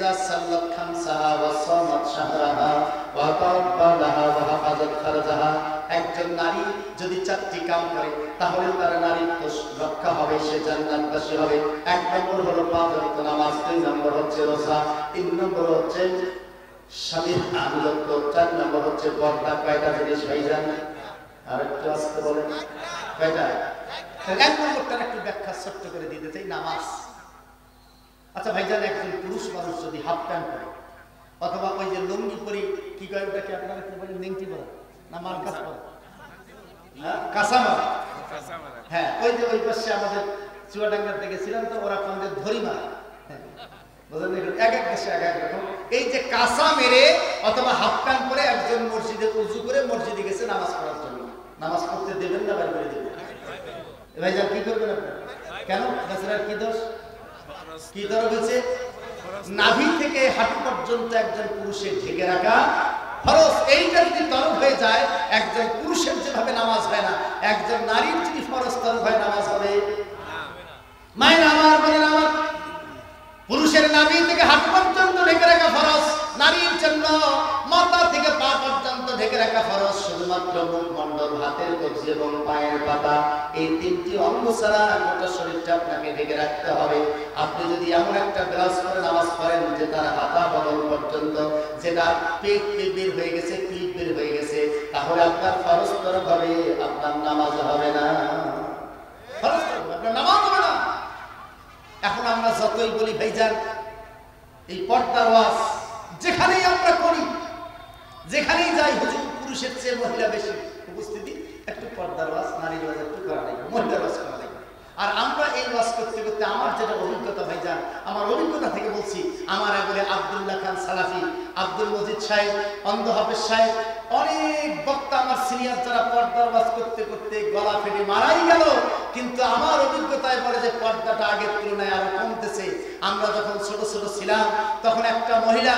ইজা সাল্লাত খামসাহা ওয়া সামাত শাহরাহা ওয়া তাওয়াক্কালাহা ওয়া হাফাজাত ফারজাহা। একজন নারী যদি 4টি কাম করে তাহলে তার নারীত্ব রক্ষা হবে, সে জান্নাতবাসী হবে। 1 নম্বর হলো 5 ওয়াক্ত নামাজ, 2 নম্বর হচ্ছে রোজা, 3 নম্বর হচ্ছে স্বামীর আনুগত্য, 4 নম্বর হচ্ছে পর্দা। কয়টা জিনিস ভাইজান? আর একটু আস্তে বলেন, কয়টা? 1 নম্বরটার একটু ব্যাখ্যা ছোট্ট করে দিতে চাই, নামাজ। আচ্ছা ভাইজান, একজন পুরুষ মানুষ যদি হাফ প্যান্ট পরে অথবা ওই যে লুঙ্গি পরে, কি কয় ওটাকে আপনারা কি বলেন, নেংটি বলেন না মার্কাস বলেন, কাঁচামারা, হ্যাঁ ওই যে ওই পাশে আমাদের চুয়াডাঙ্গার দেখেছিলাম তো, ওরা কোনদের ধরি মারা, এক এক দেশে এক এক রকম। এই যে কাঁচা মেরে অথবা হাফ প্যান্ট পরে একজন মসজিদে উজু করে মসজিদে গেছে নামাজ পড়ার জন্য, নামাজ পড়তে দেবেন না বাইরে করে দেবেন? ভাইজান কি করবেন আপনারা? কেন বেচারার কি দোষ, কি ধরা হয়েছে? নাভি থেকে হাঁটু পর্যন্ত একজন পুরুষের ঢেকে রাখা ফরজ। এইটা যদি তরফ হয়ে যায়, একজন পুরুষের যেভাবে নামাজ হয় না, একজন নারীর যদি ফরজ তরফ হয়, নামাজ হবে মায়ের আমার বোনের আমার। পুরুষের নাভি থেকে হাঁটু পর্যন্ত ঢেকে রাখা ফরজ, নারীর জন্য মাথা থেকে পা পর্যন্ত ঢেকে রাখা ফরজ। শুধুমাত্র মুখমণ্ডল, হাতের কবজি এবং পায়ের পাতা, এই 3টি অঙ্গ ছাড়া গোটা শরীরটা আপনাকে ঢেকে রাখতে হবে। আপনি যদি এমন একটা ব্লাউজ পরে নামাজ পড়েন যে তার হাতা বদল পর্যন্ত, যেটা পেট বের হয়ে গেছে, পিঠ বের হয়ে গেছে, তাহলে আপনার ফরজ তরফ হবে, আপনার নামাজ হবে না, ফরজ তরফ আপনার নামাজ হবে না। এখন আমরা যতই বলি ভাইজান, এই পর্দার ওয়াজ যেখানেই আমরা করি, যেখানেই যাই, হুজুর পুরুষের চেয়ে মহিলা বেশি উপস্থিতি, একটু পর্দার ওয়াজ, নারীর ওয়াজ একটু করা লাগবে, মহিলার ওয়াজ করা লাগবে। আর আমরা এই ওয়াজ করতে করতে আমার যেটা অভিজ্ঞতা ভাইজান, আমার অভিজ্ঞতা থেকে বলছি, আমার আগে আব্দুল্লাহ খান সালাফি, আব্দুল মজিদ সাহেব, অন্ধ হাফেজ সাহেব, অনেক বক্তা আমার সিনিয়র যারা পর্দার ওয়াজ করতে করতে গলা ফেটে মারাই গেল। কিন্তু আমার অভিজ্ঞতায় বলে যে পর্দাটা আগের তুলনায় আরো কমতেছে। আমরা যখন ছোট ছোট ছিলাম তখন একটা মহিলা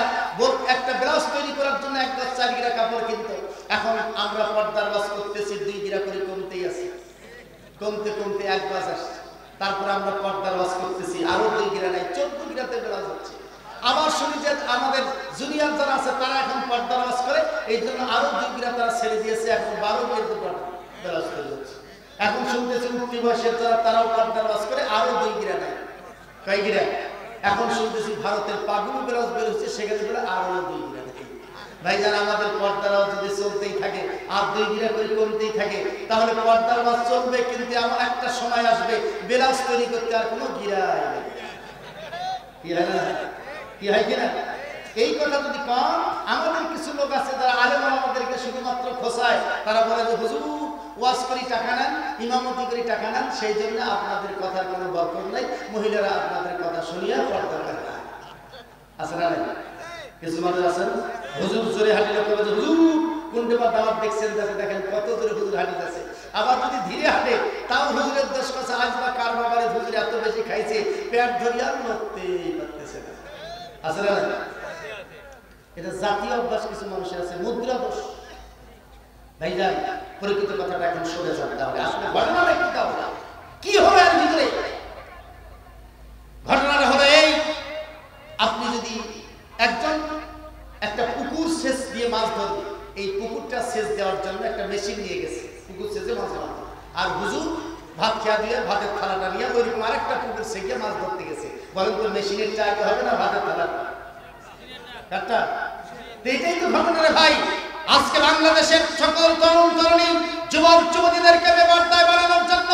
একটা ব্লাউজ তৈরি করার জন্য 1-4 গিরা কাপড় কিনতো। এখন আমরা পর্দার ওয়াজ করতেছি 2 গিরা করে কমতেই আছে, কমতে কমতে 1 গজ আসছে। তারপর আমরা পর্দার ওয়াজ করতেছি, আরো 2 গিরা নাই, 14 গিরাতে ব্লাউজ হচ্ছে। আবার শুনি যে আমাদের জুনিয়র যারা আছে তারা এখন পর্দার ওয়াজ করে, এই জন্য আরো 2 গিরা তারা ছেড়ে দিয়েছে, এখন 12 গিরাতে ব্লাউজ তৈরি হচ্ছে। এখন শুনতেছি মুক্তি বয়সের যারা, তারাও পর্দার ওয়াজ করে, আরো 2 গিরা নাই, কয় গিরা? এখন শুনতেছি ভারতের পাগুলো ব্লাউজ বের হচ্ছে, সেখানে বলে আরো 2 গিরা। ভাইজান, আমাদের পর্দার ওয়াজ যদি চলতেই থাকে আর 2 গিরা করে কমতেই থাকে, তাহলে পর্দার ওয়াজ চলবে, কিন্তু এমন একটা সময় আসবে ব্লাউজ তৈরি করতে আর কোনো গিরাই নেই। কি হয় না? কি হয় কিনা? এই কথা যদি কম, আমাদের কিছু লোক আছে যারা আলেম আমাদেরকে শুধুমাত্র খোসায়, তারা বলে যে হুজুর ওয়াজ করি টাকা নেন, ইমামতি করি টাকা নেন, সেই জন্য আপনাদের কথার কোনো বরকত নাই, মহিলারা আপনাদের কথা শুনিয়া পর্দা করে না। আছে না? কিছু মানুষ আছেন হুজুর জোরে হাঁটিলে কবে যে হুজুর কোনটা বা দাওয়াত দেখছেন, যাতে দেখেন কত জোরে হুজুর হাঁটিতেছে। আবার যদি ধীরে হাঁটে তাও হুজুরের দোষ কথা, আজ বা কার বাবারে হুজুর এত বেশি খাইছে, পেট ধরিয়া নড়তেই পারতেছে না। আছে না? এটা জাতীয় অভ্যাস কিছু মানুষের আছে, মুদ্রা দোষ। ভাইজান, পরিচিত কথাটা এখন শুনে যান। তাহলে আসলে ঘটনাটা কি? তাহলে কি হবে এর ভিতরে? ঘটনাটা হলো এই, আপনি যদি একটা পুকুর সেচ দিয়ে মাছ ধরবে, এই পুকুরটা সেচ দেওয়ার জন্য একটা মেশিন নিয়ে গেছে, পুকুর সেচে মাছ ধরা, আর হুজুর ভাত খেয়া দিয়ে ভাতের থালাটা নিয়ে ওইরকম আরেকটা পুকুর সেচে মাছ ধরতে গেছে। বলেন তো মেশিনের চাইতে হবে না ভাতের থালাটা? এটাই তো ঘটনা রে ভাই। আজকে বাংলাদেশের সকল তরুণ তরুণী, যুবক যুবতীদেরকে বেপরদায় বানানোর জন্য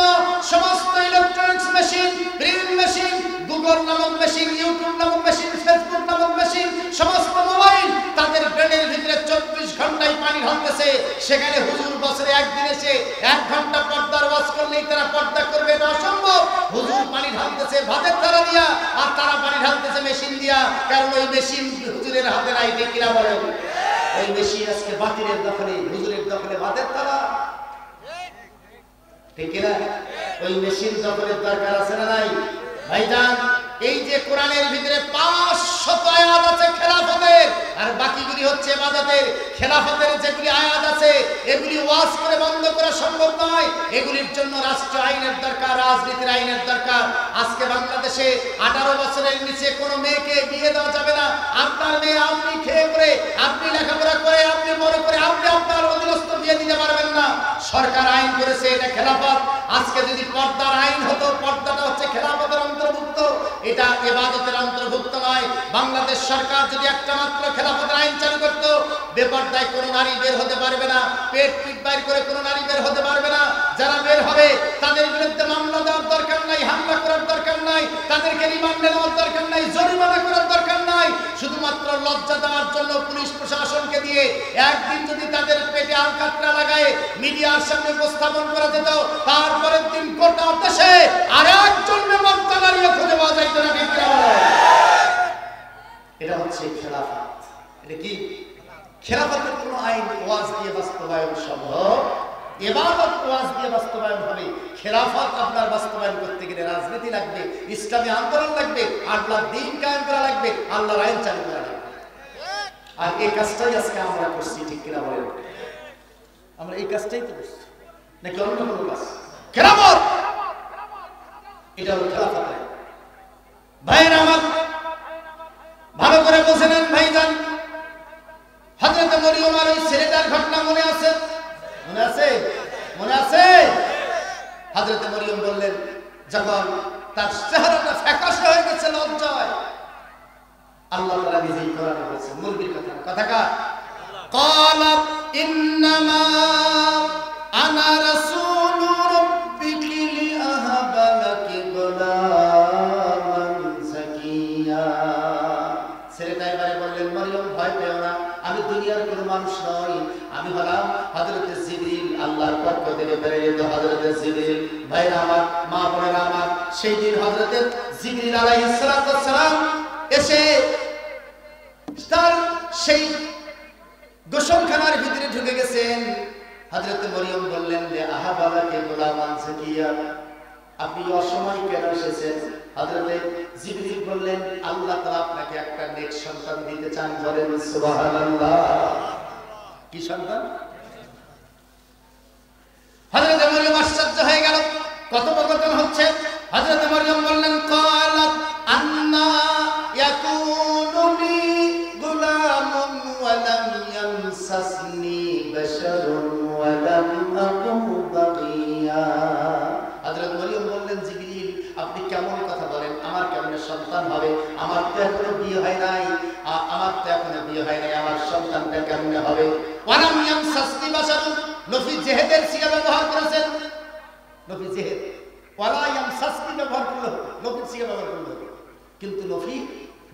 সমস্ত electronics machine, print machine, Google নামক মেশিন, ইউটিউব নামক মেশিন, ফেসবুক নামক মেশিন, সমস্ত মোবাইল তাদের ব্রেনের ভিতরে 24 ঘন্টায় পানি ঢালতেছে। সেখানে হুজুর বছরে একদিন এসে 1 ঘন্টা পর্দার ওয়াজ করলেই তারা পর্দা করবে, এটা অসম্ভব। হুজুর পানি ঢালতেছে ভাতের থালা দিয়া, আর তারা পানি ঢালতেছে মেশিন দিয়া, কারণ ওই মেশিন হুজুরের হাতে নাই। ঠিক কিনা বলেন? ওই মেশিন আজকে বাতিলের দখলে, হুজুরের দখলে ভাতের থালা। ঠিক কিনা? ওই মেশিন দখলের দরকার আছে না নাই? ভাইজান, এই যে কোরআনের ভিতরে 500 আয়াত আছে খেলাফতের, আর বাকিগুলি হচ্ছে ইবাদতের। খেলাফতের যেগুলি আয়াত আছে এগুলি ওয়াজ করে বন্ধ করা সম্ভব নয়, এগুলির জন্য রাষ্ট্র আইনের দরকার, রাজনীতির আইনের দরকার। আজকে বাংলাদেশে 18 বছরের নিচে কোনো মেয়েকে বিয়ে দেওয়া যাবে না, আপনার মেয়ে আপনি খেয়ে পরে, আপনি লেখাপড়া করে, আপনি বড় করে, আপনি আপনার অধীনস্থ বিয়ে দিতে পারবেন না। সরকার আইন করেছে, এটা খেলাফত। আজকে যদি পর্দার আইন হতো, পর্দাটা হচ্ছে খেলাফতের অন্তর্ভুক্ত, এটা ইবাদতের অন্তর্ভুক্ত নয়। বাংলাদেশ সরকার যদি একটা মাত্র খেলাফতের আইন চালু করতো, বেপর্দায় কোনো নারী বের হতে পারবে না, পেট পিট বাইর করে কোনো নারী বের হতে পারবে না। যারা বের হবে তাদের বিরুদ্ধে মামলা দেওয়ার দরকার নাই, হামলা করার দরকার নাই, তাদেরকে রিমান্ডে নেওয়ার দরকার নাই, জরিমানা করার দরকার নাই। শুধুমাত্র লজ্জা দেওয়ার জন্য পুলিশ প্রশাসনকে দিয়ে একদিন যদি তাদের পেটে আলকাতরা লাগায় মিডিয়ার সামনে উপস্থাপন করা যেত, তারপরের দিন গোটা দেশে আর একজন বেপর্দা নারীও খুঁজে পাওয়া যাইত না। ঠিক কিনা বলেন? এটা হচ্ছে খেলাফত। এটা কি খেলাফতের কোন আইন ওয়াজ দিয়ে বাস্তবায়ন সম্ভব? ইবাদত ওয়াজ দিয়ে বাস্তবায়ন হবে। খেলাফত আপনার বাস্তবায়ন করতে গেলে রাজনীতি লাগবে, ইসলামী আন্দোলন লাগবে, আল্লাহর দ্বীন কায়েম করা লাগবে, আল্লাহর আইন চালু করা লাগবে। আর এই কাজটাই আজকে আমরা করছি। ঠিক কিনা বলেন? আমরা এই কাজটাই তো করছি, নাকি অন্য কোনো কাজ? খেলাফত, এটা হলো খেলাফত। ভাইয়েরা আমার, ভালো করে বুঝে নেন ভাইজান। হযরত মরিয়ম আর ওই ছেলেটার ঘটনা মনে আছে? মনে আছে? মনে আছে? হযরত মরিয়ম বললেন, যখন তার চেহারাটা ফ্যাকাশে হয়ে গেছে লজ্জায়, আল্লাহ তাআলা নিজেই কোরআনে বলেছেন, মুরগির কথা, কথাকার ক্বালাত ইন্নামা আনা রাসূলু রাব্বিকি লিআহাবা লাকি গুলামান যাকিয়া। ছেলেটা এবারে বললেন, মরিয়ম ভয় পেও না, আমি দুনিয়ার কোনো মানুষ নই, আমি হলাম হযরত জিবরিল, আল্লাহর পক্ষ থেকে প্রেরিত হযরত জিবরিল। ভাইরা আমার, মা বোনেরা আমার, সেই দিন হযরত জিবরিল আলাইহিস সালাতু ওয়াস সালাম এসে তার সেই গোসলখানার ভিতরে ঢুকে গেছেন। হযরত মরিয়ম বললেন যে আহাবালাকে গোলামান যাকিয়া, আপনি অসময় কেন এসেছেন? হযরত জিবরিল বললেন, আল্লাহ তাআলা আপনাকে একটা নেক সন্তান দিতে চান। বলেন সুবহানাল্লাহ। কি সন্তান? হযরত মরিয়ম আশ্চর্য হয়ে গেল, কথোপকথন হচ্ছে। হযরত মরিয়ম বললেন, ক্বালাত আন্না ইয়াকুনু লি গুলামুন ওয়া লাম ইয়ামসাসনি বাশারুন ওয়া লাম আকুন বাগিয়া। হযরত মরিয়ম বললেন, জিবরিল আপনি কেমন কথা বলেন? আমার কেমনে সন্তান হবে? আমার তো এখনো বিয়ে হয় নাই, আমার সন্তানটা কেমনে হবে? ওয়া লাম ইয়ামসাসনি বাশারুন, নফি জেহেদের সিগা ব্যবহার করেছেন। নফি জেহেদ, ওয়ালা ইয়ামসাসনি ব্যবহার করলো, নফির সিগা ব্যবহার করলো। কিন্তু নফি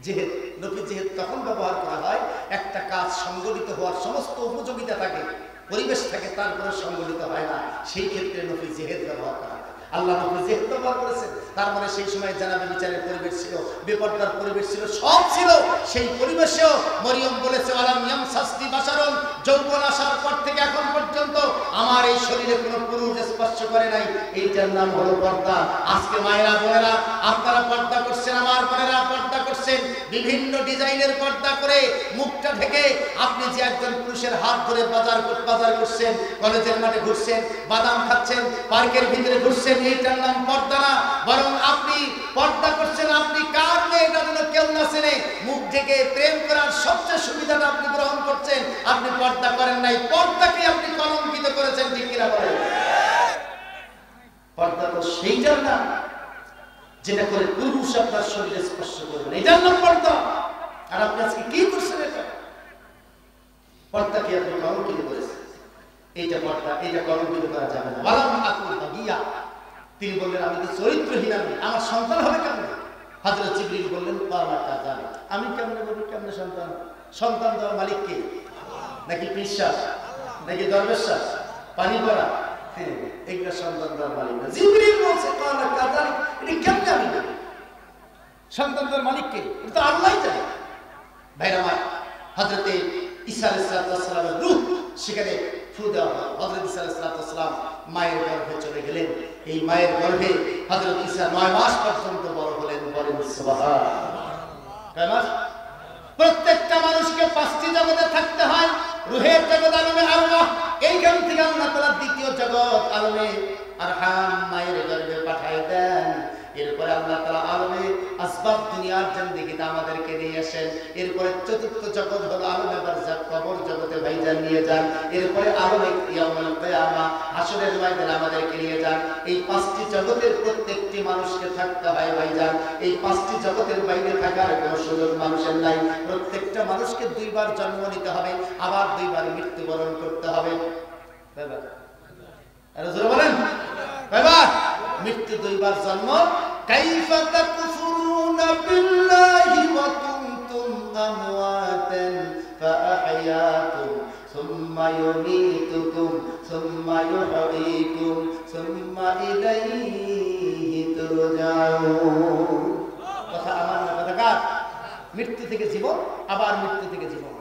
জেহেদ, নফি জেহেদ তখন ব্যবহার করা হয় একটা কাজ সংগঠিত হওয়ার সমস্ত উপযোগিতা থাকে, পরিবেশ থাকে, তারপরে সংগঠিত হয় না, সেই ক্ষেত্রে নফি জেহেদ ব্যবহার করা হয়। আল্লাহ নফি জেহেদ ব্যবহার করেছেন। তার মানে সেই সময় জানাবে বিচারের পরিবেশ ছিল, বেপরদার পরিবেশ ছিল, সব ছিল। সেই পরিবেশেও মরিয়ম বলেছে, ওয়ালাম ইয়ামসাসনি বাশারুন, যৌবন আসার পর থেকে এখন পর্যন্ত আমার এই শরীরে কোনো পুরুষ স্পর্শ করে নাই। এইটার নাম হলো পর্দা। আজকে মায়েরা বোনেরা আপনারা পর্দা করছেন, আমার বোনেরা পর্দা করছেন, বিভিন্ন ডিজাইনের পর্দা করে মুখটা ঢেকে আপনি যে একজন পুরুষের হাত ধরে বাজার করছেন, কলেজের মাঠে ঘুরছেন, বাদাম খাচ্ছেন, পার্কের ভিতরে ঘুরছেন, এইটার নাম পর্দা না। বরং আপনি পর্দা করছেন, আপনি কার মেয়ে এটা যেন কেউ না চেনে, মুখ ঢেকে প্রেম করার সবচেয়ে সুবিধাটা আপনি গ্রহণ করছেন। আপনি পর্দা করেন নাই, পর্দাকে আপনি কলঙ্কিত করেছেন। ঠিক কিনা বলেন? পর্দা তো সেইটার নাম যেটা করে পুরুষ আপনার শরীরে স্পর্শ করবেন, এটার নাম পর্দা। আর আপনি আজকে কি করছেন? এটা পর্দাকে আপনি কলঙ্কিত করেছেন। এইটা পর্দা, এটা কলঙ্কিত করা যাবে না। ওয়ালাম আকুল বাগিয়া, তিনি বললেন আমি তো চরিত্রহীন, আমার সন্তান হবে কেমন? হযরত জিবরিল বললেন, আমি কেমনে বলি, কেমনে সন্তান? সন্তান দেওয়ার মালিক কে? নাকি বিশ্বাস, নাকি দরবেশাস, পানি পড়া? এগুলা সন্তান দেওয়ার মালিক না। জিবরিল বলছে, এটা কেমনে আমি বলি? সন্তান দেওয়ার মালিক কে? এটা তো আল্লাহই জানে। ভাইরা আমার, হযরত ঈসা আলাইহিস সালামের রূহ সেখানে ফু দেওয়া হয়। হযরত ঈসা আলাইহিস সালাম মায়ের গর্ভে চলে গেলেন। এই মায়ের গর্ভে হযরত ঈসা 9 মাস পর্যন্ত বড় হলেন। বলেন সুবহানাল্লাহ। কয় মাস? প্রত্যেকটা মানুষকে 5টি জগতে থাকতে হয়। রূহের জগৎ, আলমে আরওয়াহ, এইখান থেকে আল্লাহ তাআলা দ্বিতীয় জগৎ আলমে আরহাম মায়ের গর্ভে পাঠায় দেন। এরপরে আল্লাহ তাআলা আলমে আসবাব দুনিয়ার জিন্দেগিতে আমাদেরকে নিয়ে আসেন। এরপরে চতুর্থ জগৎ হলো আলমে বারজাখ, কবর জগতে ভাইজান নিয়ে যান। এরপরে আলমে ইয়াউমুল কিয়ামা, হাসরের ময়দানে আমাদেরকে নিয়ে যান। এই পাঁচটি জগতের প্রত্যেকটি মানুষকে থাকতে হয় ভাইজান। এই পাঁচটি জগতের বাইরে থাকার কোনো সুযোগ মানুষের নাই। প্রত্যেকটা মানুষকে দুইবার জন্ম নিতে হবে, আবার দুইবার মৃত্যুবরণ করতে হবে। বলেন মৃত্যু দুইবার জন্ম। কাইফা তাকফুরুনা বিল্লাহি ওয়া কুনতুম আমওয়াতান ফাআহইয়াকুম সুম্মা ইউমীতুকুম সুম্মা ইউহয়ীকুম সুম্মা ইলাইহি তুরজাউন। কথা আমার না কথা কার? মৃত্যু থেকে জীবন, আবার মৃত্যু থেকে জীবন।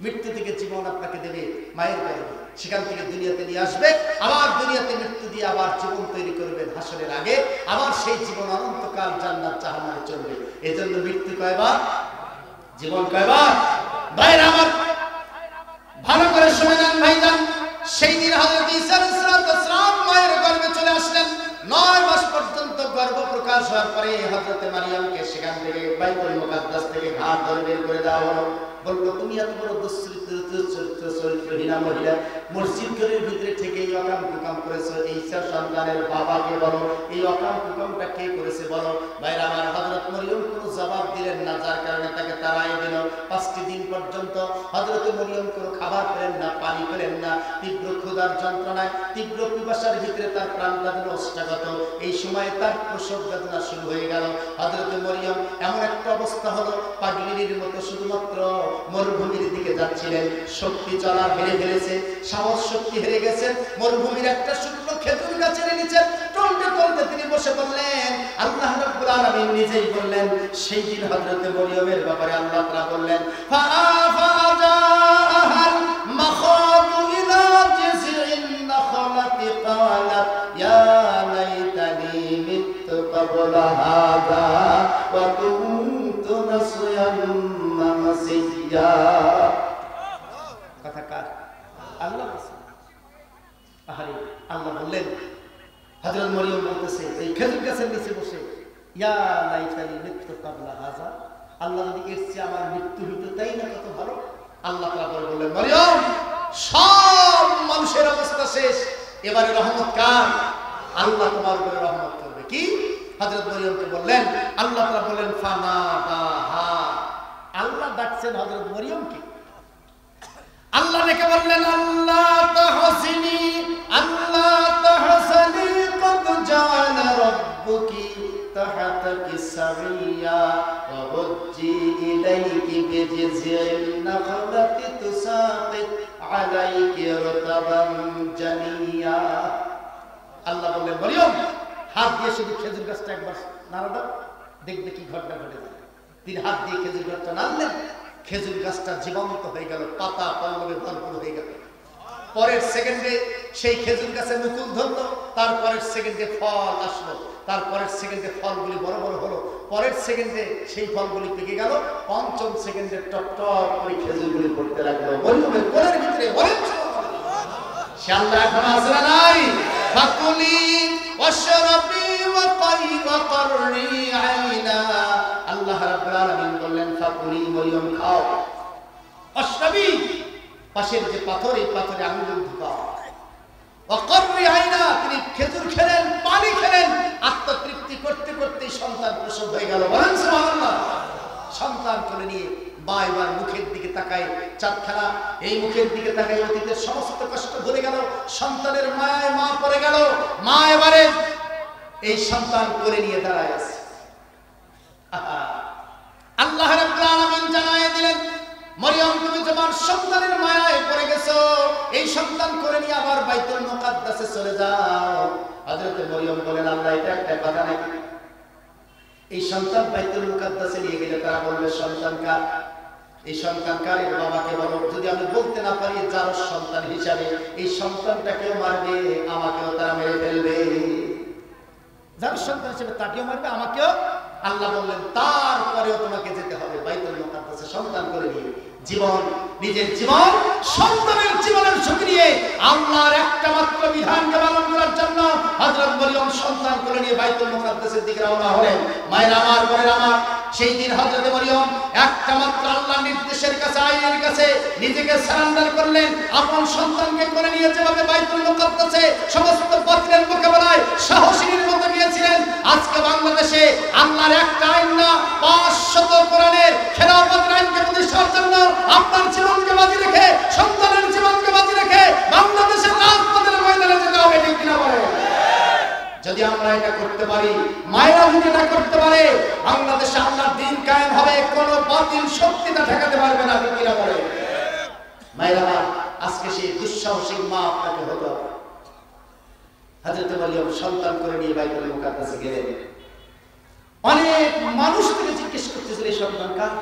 মৃত্যু থেকে জীবন আপনাকে দেবে মায়ের গর্ভে, সেখান থেকে দুনিয়াতে নিয়ে আসবে, আবার দুনিয়াতে মৃত্যু দিয়ে আবার জীবন তৈরি করবেন হাসরের আগে, আবার সেই জীবন অনন্তকাল জান্নাত জাহান্নামে চলবে। এজন্য মৃত্যু কয়বার, জীবন কয়বার? ভাইরা আমার ভালো করে শুনে নেন ভাইজান। সেই দিন হযরত ঈসা আলাইহিস সালাম মায়ের গর্ভে চলে আসলেন। 9 মাস পর্যন্ত গর্ভ প্রকাশ হওয়ার পরে হযরত মারিয়ামকে সেখান থেকে বাইতুল মুকাদ্দাস থেকে ঘাট ধরে বের করে দেওয়া হলো। বললো তুমি এত বড় চরিত্রহীনা মহিলা, মসজিদ ঘরের ভিতরে থেকে এই অকাম কুকাম করেছো, এই সন্তানের বাবাকে বলো এই অকাম কুকামটা কে করেছে বলো। ভাইরা আমার হযরত মরিয়ম কোনো জবাব দিলেন না, যার কারণে তাকে তাড়াই দিল। 5টি দিন পর্যন্ত হযরত মরিয়ম কোনো খাবার পেলেন না, পানি পেলেন না। তীব্র ক্ষুধার যন্ত্রণায়, তীব্র পিপাসার ভিতরে তার প্রাণটা যেন অষ্টাগত। এই সময় তার প্রসব বেদনা শুরু হয়ে গেল। হযরত মরিয়ম এমন একটা অবস্থা হলো, পাগলিনীর মতো শুধুমাত্র মরুভূমির দিকে যাচ্ছিলেন। শক্তি চলা হেরে ফেলেছে, সাহস শক্তি হেরে গেছেন। মরুভূমির একটা শুকনো খেজুর গাছের নিচে টলতে টলতে তিনি বসে পড়লেন। আল্লাহ রাব্বুল আলামিন নিজেই বললেন, সেই দিন হযরত মরিয়মের ব্যাপারে আল্লাহ তাআলা বললেন, ফাআজাআহাল মাখাদু ইলা জিযইন নাখলাতি ক্বালাত ইয়া লাইতানি মিততু ক্বাবলা হাযা ওয়া কুনতু নাসিয়ান মানসিয়া। কথা কার? আল্লাহ। আহারে আল্লাহ বললেন, হযরত মরিয়ম বলতেছে এই খেজুর গাছের নিচে বসে, ইয়া লাইতানি মিততু ক্বাবলা হাযা, আল্লাহ যদি এর চেয়ে আমার মৃত্যু হতো তাই না কত ভালো। আল্লাহ তাআলা বললেন, মরিয়ম সব মানুষের অবস্থা শেষ, এবারে রহমত কার? আল্লাহ তোমার উপরে রহমত করবে। কি? হযরত মরিয়মকে বললেন, আল্লাহ তাআলা বললেন ফানাদাহা, আল্লাহ ডাকছেন হযরত মরিয়মকে। আল্লাহ ডেকে বললেন, আল্লাহ তাহসিনি আল্লাহ তাহসানি কদ জাআলা রাব্বুকি তাহতাকি সারিয়া ওয়া হুজ্জি ইলাইকি বিজিযিন নাখলাতি তুসাকিত আলাইকি রতাবান জানিয়া। আল্লাহ বললেন, মরিয়ম হাত দিয়ে শুধু খেজুর গাছটা একবার নাড়া দাও, দেখবে কি ঘটনা ঘটে যাবে। তিনি হাত দিয়ে খেজুর গাছটা নাড়লেন, খেজুর গাছটা জীবন্ত হয়ে গেল, পাতা পল্লবে ভরপুর হয়ে গেল। পরের সেকেন্ডে সেই খেজুর গাছে মুকুল ধরলো, তারপরের সেকেন্ডে ফল আসলো, তারপরের সেকেন্ডে ফলগুলি বড় বড় হলো, পরের সেকেন্ডে সেই ফলগুলি পেকে গেল, পঞ্চম সেকেন্ডে টপ টপ করে খেজুরগুলি পড়তে লাগলো মরিয়মের কোলের ভিতরে। বলেন সে আল্লাহ এখন আছে না নাই? ফাকুলি ওয়াশরাবি ওয়া কাররি আইনা। আল্লাহ রাব্বুল আলামিন বললেন, ফাকুলি মরিয়ম খাও, ওয়াশরাবি পাশের যে পাথর, এই পাথরে আঙ্গুল ঢুকাও, ওয়া কাররি আইনা তিনি খেজুর খেলেন, পানি খেলেন, আত্মতৃপ্তি করতে করতে সন্তান প্রসব হয়ে গেল। বলেন সুবহানাল্লাহ। সন্তান কোলে নিয়ে মা এবার মুখের দিকে তাকায়, চাঁদখানা এই মুখের দিকে তাকায়, অতীতের সমস্ত কষ্ট ভুলে গেল, সন্তানের মায়ায় মা পড়ে গেল। মা এবারে এই সন্তান কোলে নিয়ে দাঁড়ায় আছে। আল্লাহ রাব্বুল আলামিন জানায় দিলেন, মরিয়ম তুমি তোমার সন্তানের মায়ায় পড়ে গেছো, এই সন্তান কোলে নিয়ে আবার বাইতুল মুকাদ্দাসে চলে যাও। হযরত মরিয়ম বলেন, আল্লাহ এটা একটা কথা নাকি? এই সন্তান বাইতুল মুকাদ্দাসে নিয়ে গেলে তারা বলবে সন্তান কার? এই সন্তান কার? এর বাবাকে বলো। যদি আমি বলতে না পারি যার সন্তান হিসাবে, এই সন্তানটাকেও মারবে, আমাকেও তারা মেরে ফেলবে। যার সন্তান হিসেবে তাকেও মারবে, আমাকেও। আল্লাহ বললেন তারপরেও তোমাকে যেতে হবে বাইতুল মুকাদ্দাসে সন্তান করে নিয়ে। জীবন, নিজের জীবন, সন্তানের জীবনের ঝুঁকি নিয়ে আল্লাহর একটা মাত্র বিধানকে পালন করার জন্য হযরত মরিয়ম সন্তান করে নিয়ে বাইতুল মুকাদ্দাসের দিকে রওনা হলেন। মায়ের আমার, বোনের আমার, সেই দিন হযরত মরিয়ম একটা মাত্র আল্লাহর নির্দেশের কাছে, আইনের কাছে নিজেকে সারেন্ডার করলেন। আপন সন্তানকে করে নিয়ে যেভাবে বাইতুল মুকাদ্দাসে সমস্ত বাতিলের মোকাবেলায় সাহসীর মতো গিয়েছিলেন, আজকে বাংলাদেশে আল্লাহর একটা আইন না 500 কোরআনের খেলাফতের আইনকে প্রতিষ্ঠার জন্য আপনার জীবনকে বাজি রেখে, সন্তানের জীবনকে বাজি রেখে বাংলাদেশের রাজপথের ময়দানে যেতে হবে, ঠিক কিনা বলেন? যদি আমরা এটা করতে পারি, মায়েরা যদি এটা করতে পারে, বাংলাদেশে আল্লাহর দ্বীন কায়েম হবে, কোনো বাতিল শক্তিটা ঠেকাতে পারবে না, ঠিক কিনা বলেন? মায়েরা, আজকে সেই দুঃসাহসিক মা আপনাকে হতে হবে। হযরত মরিয়ম সন্তান করে নিয়ে বাইতুল মুকাদ্দাসে গেলেন। অনেক মানুষ থেকে জিজ্ঞেস করতেছিল এই সন্তান কার?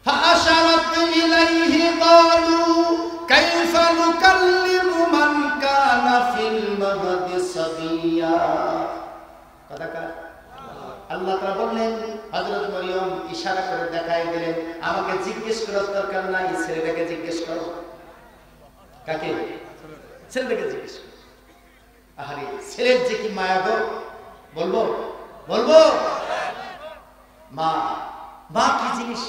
فأشرت إليه قالوا كيف نكلم من كان في المهد صبيا। আল্লাহ তাআলা বললেন, হযরত মরিয়ম ইশারা করে দেখাই দিলেন, আমাকে জিজ্ঞেস করার দরকার নাই, ছেলেটাকে জিজ্ঞেস করো। কাকে? ছেলেটাকে জিজ্ঞেস করো। আহারে, ছেলের যে কি মায়া গো, বলবো বলবো মা, মা কি জিনিস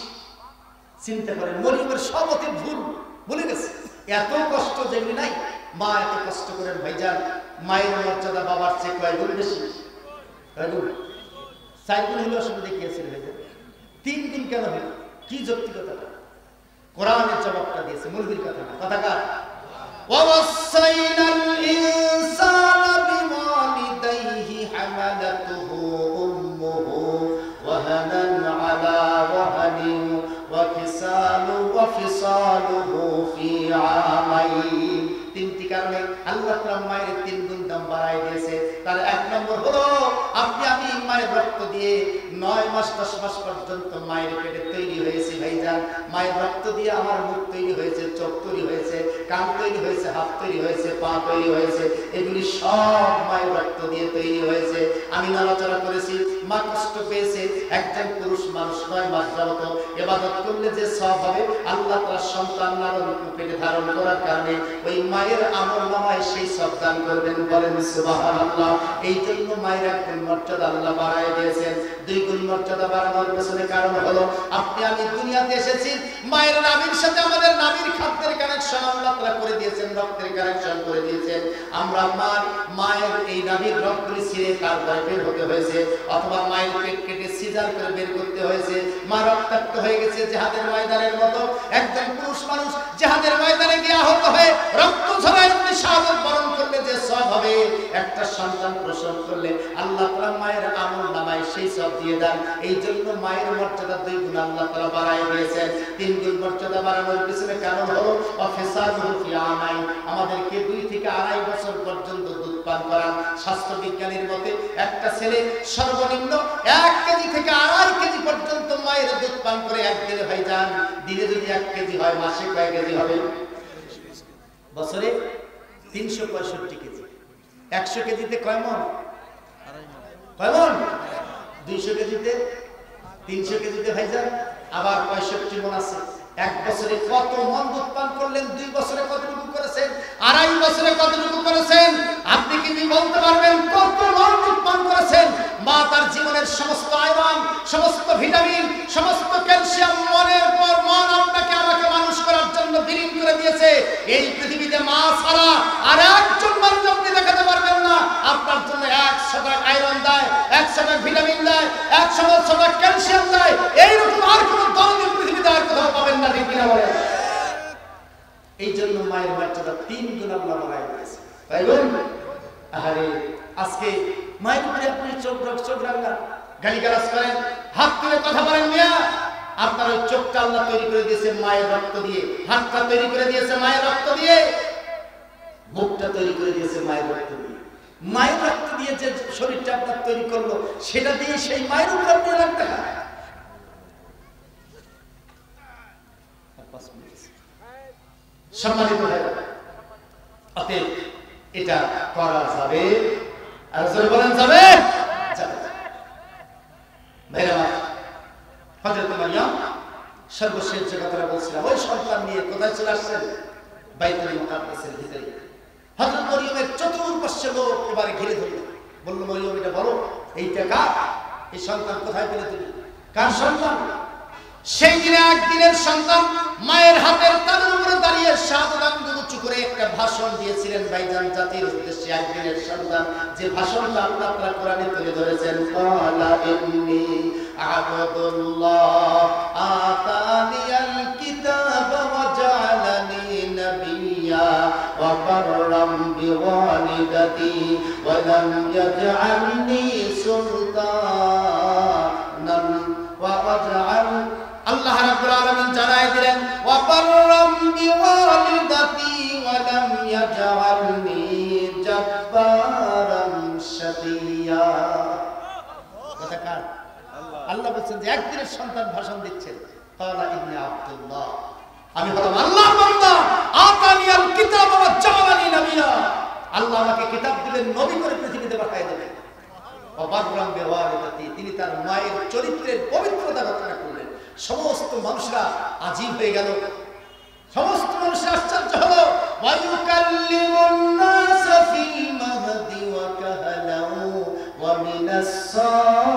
চিন্তা করেন। মরিয়মের সবতে ভুল ভুলে গেছে, এত কষ্ট যেমনি নাই, মা এত কষ্ট করেন ভাইজান। মায়ের মর্যাদা বাবার চেয়ে কয় গুণ বেশি? কয় গুণ? 4 গুণ হলে অসুবিধা কি আছে ভাইজান? 3 গুণ কেন হল? কি যৌক্তিকতা? কোরআনের জবাবটা দিয়েছে, মুরগির কথা না, কথাকার। ওয়াসাইনাল ইনসানা বিওয়ালিদাইহি হামালাতুহু উম্মুহু ওয়াহানান আলা ওয়াহানিন ওয়াফিসালুহু ফি আমাইন। 3টি কারণে আল্লাহ তাআলা মায়ের 3 গুণ দাম বাড়ায় দিয়েছে। তার 1 নম্বর হলো, আপনি আমি মায়ের রক্ত দিয়ে 9 মাস 10 মাস পর্যন্ত মায়ের পেটে তৈরি হয়েছে ভাইজান। মায়ের রক্ত দিয়ে আমার মুখ তৈরি হয়েছে, চোখ তৈরি হয়েছে, কান তৈরি হয়েছে, হাত তৈরি হয়েছে, পা তৈরি হয়েছে, এগুলি সব মায়ের রক্ত দিয়ে তৈরি হয়েছে। আমি নড়াচড়া করেছি, মা কষ্ট পেয়েছে। একজন পুরুষ মানুষ 9 মাস যাবত ইবাদত করলে যে সওয়াব হবে, আল্লাহ তাআলা সন্তান লালন পেটে ধারণ করার কারণে ওই মায়ের আমলনামায় সেই সওয়াব দান করবেন, বলেন সুবহানাল্লাহ। এই জন্য মায়ের 1 গুণ মর্যাদা আল্লাহ বাড়ায় দিয়েছেন। 2 গুণ মর্যাদা বাড়ানোর পেছনে কারণ হলো, আপনি আমি দুনিয়াতে এসেছি মায়ের নাভির সাথে আমাদের নাভির খাদ্যের কানেকশন আল্লাহ তাআলা করে দিয়েছেন, রক্তের কানেকশন করে দিয়েছেন। আমরা মায়ের এই নাভির রক্তগুলি ছিঁড়ে তারপরে বের হতে হয়েছে, অথবা মায়ের পেট কেটে সিজার করে বের করতে হয়েছে। মা রক্তাক্ত হয়ে গেছে জিহাদের ময়দানের মতো। একজন পুরুষ মানুষ জিহাদের ময়দানে গিয়ে আহত হয়ে রক্ত ঝরায় শাহাদাত বরণ করলে যে সওয়াব হবে, একটা সন্তান প্রসব করলে আল্লাহ তাআলা মায়ের আমলনামায় সেই সওয়াব দিয়ে দেন। এই জন্য মায়ের মর্যাদা 2 গুণ আল্লাহ তাআলা বাড়ায় দিয়েছেন। 3 গুণ মর্যাদা বাড়ানোর পিছনে কারণ হলো ওয়াফিসালুহু ফি আমাইন, আমাদেরকে 2 থেকে 2.5 বছর পর্যন্ত দুধ পান করান। স্বাস্থ্য বিজ্ঞানীর মতে একটা ছেলে সর্বনিম্ন 1 কেজি থেকে 2.5 কেজি পর্যন্ত মায়ের দুধ পান করে এক দিনে ভাইজান। দিনে যদি 1 কেজি হয়, মাসে কয় কেজি হবে? বছরে 365 কেজি। 100 কেজিতে কয় মণ? কয় মণ? 200 কেজিতে, 300 কেজিতে ভাইজান আবার 65 মণ আছে। 1 বছরে কত মণ দুধ পান করলেন? 2 বছরে কতটুকু করেছেন? 2.5 বছরে কতটুকু করেছেন? আপনি কি বলতে পারবেন কত মণ দুধ পান করেছেন? মা তার জীবনের সমস্ত আয়রন, সমস্ত ভিটামিন, সমস্ত ক্যালসিয়াম মনের পর মন আপনাকে আমাকে মানুষ করার জন্য বিলীন করে দিয়েছে। এই পৃথিবীতে মা ছাড়া আর একজন মানুষ আপনি দেখাতে পারবেন না আপনার জন্য 100 আয়রন দেয়, 100 ভিটামিন দেয়, 100 ক্যালসিয়াম দেয়। এইরকম আর কোনো দল পৃথিবীতে আর কোথাও পাবেন না, ঠিক কিনা বলেন? এই জন্য মায়ের মর্যাদা 3 গুণ আল্লাহ বাড়ায় দিয়েছে। তাই বলুন, আহারে আজকে মায়ের উপরে আপনি চোখ রাখা গালিগালাজ করেন, হাত তুলে কথা বলেন। মিয়া, আপনার ওই চোখটা আল্লাহ তৈরি করে দিয়েছে মায়ের রক্ত দিয়ে, হাতটা তৈরি করে দিয়েছে মায়ের রক্ত দিয়ে, মুখটা তৈরি করে দিয়েছে মায়ের রক্ত দিয়ে। মায়ের রক্ত দিয়ে যে শরীরটা আপনার তৈরি করলো, সেটা দিয়ে সেই মায়ের উপর আপনি রাখতে হয়। সম্মানিত ভাইরা, অতএব এটা করা যাবে, আর জোরে বলেন যাবে। সর্বশেষ যে কথাটা বলছিলাম, ওই সন্তান নিয়ে কোথায় চলে আসছেন? বাইতুল মুকাদ্দাসের ভিতরে। হযরত মরিয়মের চতুর্পার্শ্বে লোক এবারে ঘিরে ধরল, বলল মরিয়ম এটা বলো, এইটা কার? এই সন্তান কোথায় পেলে তুমি? কার সন্তান? সেই দিনে একদিনের সন্তান মায়ের হাতের তালুর উপরে দাঁড়িয়ে শাহাদাত আঙ্গুল উঁচু করে একটা ভাষণ দিয়েছিলেন ভাইজান জাতির উদ্দেশ্যে। একদিনের সন্তান যে ভাষণটা আল্লাহ তাআলা কোরআনে তুলে ধরেছেন, ক্বালা ইন্নী আবদুল্লাহ আতানিয়াল কিতাবা ওয়া জাআলানি নাবিয়্যা ওয়া বাররাম বিওয়ালিদাতি ওয়া লাম ইয়াজআলনি সুলতানান ওয়া আজআল। আল্লাহ রাব্বুল আলামিন জানায় দিলেন, ওয়া বাররাম বিওয়ালিদাতি ওয়া লাম ইয়াজআলনি জাব্বারান শাকিয়্যা। কথা কার? আল্লাহ বলছেন যে একদিনের সন্তান ভাষণ দিচ্ছেন, ক্বালা ইন্নী আবদুল্লাহ, আমি হলাম আল্লাহর বান্দা, আতানিয়াল কিতাব ওয়া জাআলানি নাবিয়্যা, আল্লাহ আমাকে কিতাব দিবেন, নবী করে পৃথিবীতে পাঠিয়ে দেবেন। ওয়া বাররাম বিওয়ালিদাতি, তিনি তার মায়ের চরিত্রের পবিত্রতা ঘোষণা করলেন। সমস্ত মানুষরা আজীব হয়ে গেল, সমস্ত মানুষরা আশ্চর্য হলো। ওয়া ইউকাল্লিমুন নাস ফিল মাহদি ওয়া কাহলাউ ওয়া মিনাস সালিহিন।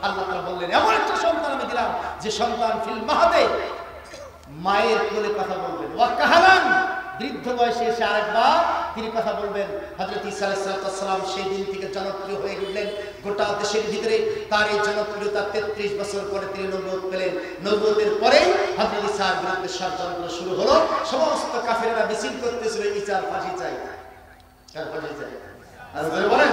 আল্লাহ তাআলা বললেন, এমন একটা সন্তান আমি দিলাম যে সন্তান ফিল মাহদে, মায়ের কোলে কথা বলবেন, ওয়া কাহলান, বৃদ্ধ বয়সে এসে আরেকবার তিনি কথা বলবেন। হযরত ঈসা আলাইহিস সালাম সেই দিন থেকে জনপ্রিয় হয়ে উঠলেন গোটা দেশের ভিতরে। তার এই জনপ্রিয়তা 33 বছর পরে তিনি নবুয়ত পেলেন। নবুয়তের পরেই হযরত ঈসার বিরুদ্ধে ষড়যন্ত্র শুরু হলো। সমস্ত কাফেররা মিছিল করতেছিল, ঈসার ফাঁসি চাই, কার ফাঁসি চাই? আর বলেন,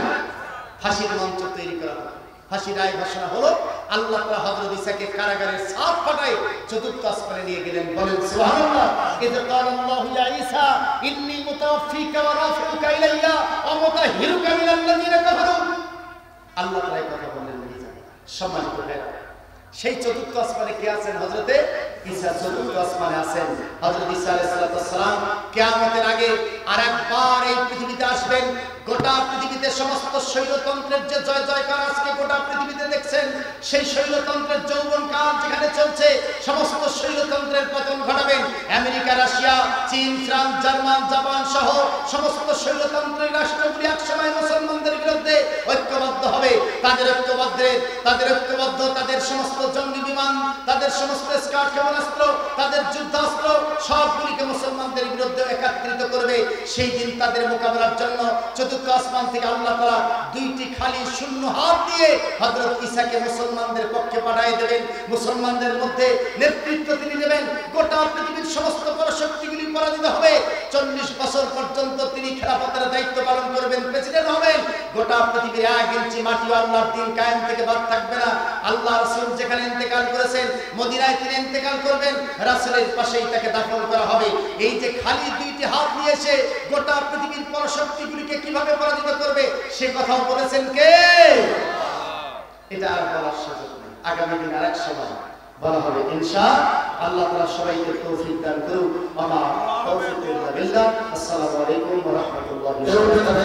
ফাঁসির মঞ্চ তৈরি করা হলো, ফাঁসি রায় ঘোষণা হলো। আল্লাহ তাআলা হযরত ঈসাকে কারাগারের ছাদ ফাটায় চতুর্থ আসমানে নিয়ে গেলেন। বলেন সুবহানাল্লাহ। ইযা ক্বালা আল্লাহু ইয়া ঈসা ইন্নী মুতাওয়াফফিকা ওয়া রাফিউকা ইলাইয়া ওয়া মুতাহহিরুকা মিনাল্লাযিনা কাফারু। আল্লাহ তাআলা কথা বললেন ঈসা। সম্মানিত ভাইরা, সেই চতুর্থ আসমানে কে আছেন? হযরতে ঈসা চতুর্থ আসমানে আছেন। হযরত ঈসা আলাইহিস সালাম কিয়ামতের আগে আরেকবার এই পৃথিবীতে আসবেন। গোটা পৃথিবীতে সমস্ত শৈলতন্ত্রের যে জয় জয়কার আজকে গোটা পৃথিবীতে দেখছেন, সেই শৈলতন্ত্রের যৌবন কাল যেখানে চলছে, সমস্ত শৈলতন্ত্রের পতন ঘটাবেন। আমেরিকা, রাশিয়া, চীন, ফ্রান্স, জার্মান, জাপান সহ সমস্ত শৈলতন্ত্রের রাষ্ট্রগুলি একসময় মুসলমানদের বিরুদ্ধে ঐক্যবদ্ধ হবে। তাদের সমস্ত জঙ্গি বিমান, তাদের সমস্ত স্কার্ট ক্ষেপণাস্ত্র, তাদের যুদ্ধাস্ত্র সবগুলিকে মুসলমানদের বিরুদ্ধে একত্রিত করবে। সেই দিন তাদের মোকাবেলার জন্য চতুর্থ আসমান থেকে আল্লাহ তাআলা দুইটি খালি শূন্য হাত দিয়ে হযরত ঈসাকে মুসলমানদের পক্ষে পাঠিয়ে দেবেন। মুসলমানদের মধ্যে নেতৃত্ব তিনি দেবেন। গোটা পৃথিবীর সমস্ত পরাশক্তিগুলি পরাজিত হবে। 40 বছর পর্যন্ত তিনি খেলাফতের দায়িত্ব পালন করবেন, প্রেসিডেন্ট হবেন। গোটা পৃথিবীর 1 ইঞ্চি মাটিও আল্লাহর দিন কায়েম থেকে বাদ থাকবে না। আল্লাহ রাসূল যেখানে ইন্তেকাল করেছেন, মদিনায় তিনি ইন্তেকাল করবেন, রাসূলের পাশেই তাকে দাফন করা হবে। এই যে খালি দুইটি হাত নিয়ে এসে গোটা পৃথিবীর পরাশক্তিগুলিকে কিভাবে পরাজিত করবে সে কথাও বলেছেন কে? এটা আর বলার সুযোগ নেই। আগামী দিন আরেক সময় বলা হবে ইনশাআল্লাহ। আল্লাহ তাআলা সবাইকে তৌফিক দান করুন। আমার তৌফিক ইল্লা বিল্লাহ। আসসালামু আলাইকুম ওয়া রাহমাতুল্লাহি ওয়া বারাকাতুহু।